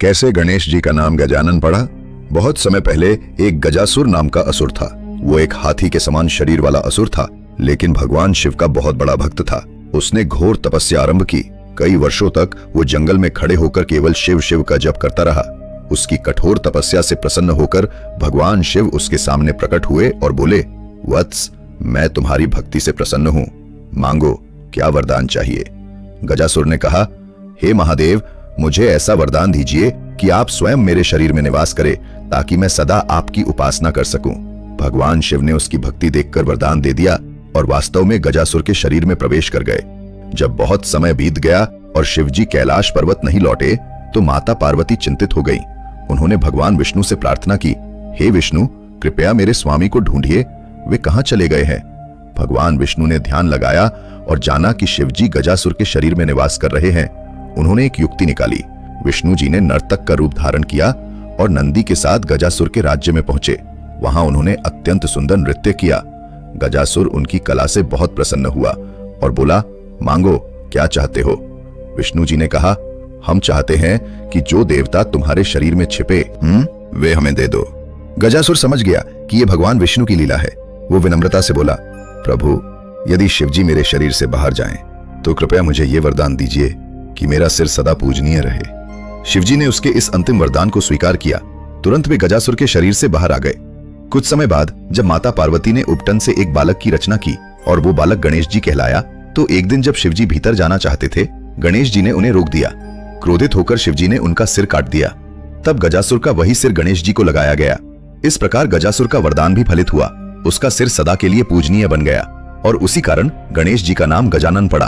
कैसे गणेश जी का नाम गजानन पड़ा? बहुत समय पहले एक गजासुर नाम का असुर था। वो एक हाथी के समान शरीर वाला असुर था, लेकिन भगवान शिव का बहुत बड़ा भक्त था। उसने घोर तपस्या आरंभ की। कई वर्षों तक वो जंगल में खड़े होकर केवल शिव शिव का जप करता रहा। उसकी कठोर तपस्या से प्रसन्न होकर भगवान शिव उसके सामने प्रकट हुए और बोले, वत्स, मैं तुम्हारी भक्ति से प्रसन्न हूँ, मांगो क्या वरदान चाहिए। गजासुर ने कहा, हे महादेव, मुझे ऐसा वरदान दीजिए कि आप स्वयं मेरे शरीर में निवास करें, ताकि मैं सदा आपकी उपासना कर सकूं। भगवान शिव ने उसकी भक्ति देखकर वरदान दे दिया और वास्तव में गजासुर के शरीर में प्रवेश कर गए। जब बहुत समय बीत गया और शिवजी कैलाश पर्वत नहीं लौटे, तो माता पार्वती चिंतित हो गईं। उन्होंने भगवान विष्णु से प्रार्थना की, हे विष्णु, कृपया मेरे स्वामी को ढूंढिए, वे कहाँ चले गए हैं। भगवान विष्णु ने ध्यान लगाया और जाना कि शिवजी गजासुर के शरीर में निवास कर रहे हैं। उन्होंने एक युक्ति निकाली। विष्णु जी ने नर्तक का रूप धारण किया और नंदी के साथ गजासुर के राज्य में पहुंचे। वहां उन्होंने अत्यंत सुंदर नृत्य किया। गजासुर उनकी कला से बहुत प्रसन्न हुआ और बोला, मांगो क्या चाहते हो। विष्णु जी ने कहा, हम चाहते हैं कि जो देवता तुम्हारे शरीर में छिपे वे हमें दे दो। गजासुर समझ गया कि ये भगवान विष्णु की लीला है। वो विनम्रता से बोला, प्रभु, यदि शिवजी मेरे शरीर से बाहर जाएं, तो कृपया मुझे ये वरदान दीजिए कि मेरा सिर सदा पूजनीय रहे। शिवजी ने उसके इस अंतिम वरदान को स्वीकार किया। तुरंत वे गजासुर के शरीर से बाहर आ गए। कुछ समय बाद जब माता पार्वती ने उपटन से एक बालक की रचना की और वो बालक गणेश जी कहलाया, तो एक दिन जब शिवजी भीतर जाना चाहते थे, गणेश जी ने उन्हें रोक दिया। क्रोधित होकर शिवजी ने उनका सिर काट दिया। तब गजासुर का वही सिर गणेश जी को लगाया गया। इस प्रकार गजासुर का वरदान भी फलित हुआ। उसका सिर सदा के लिए पूजनीय बन गया और उसी कारण गणेश जी का नाम गजानन पड़ा।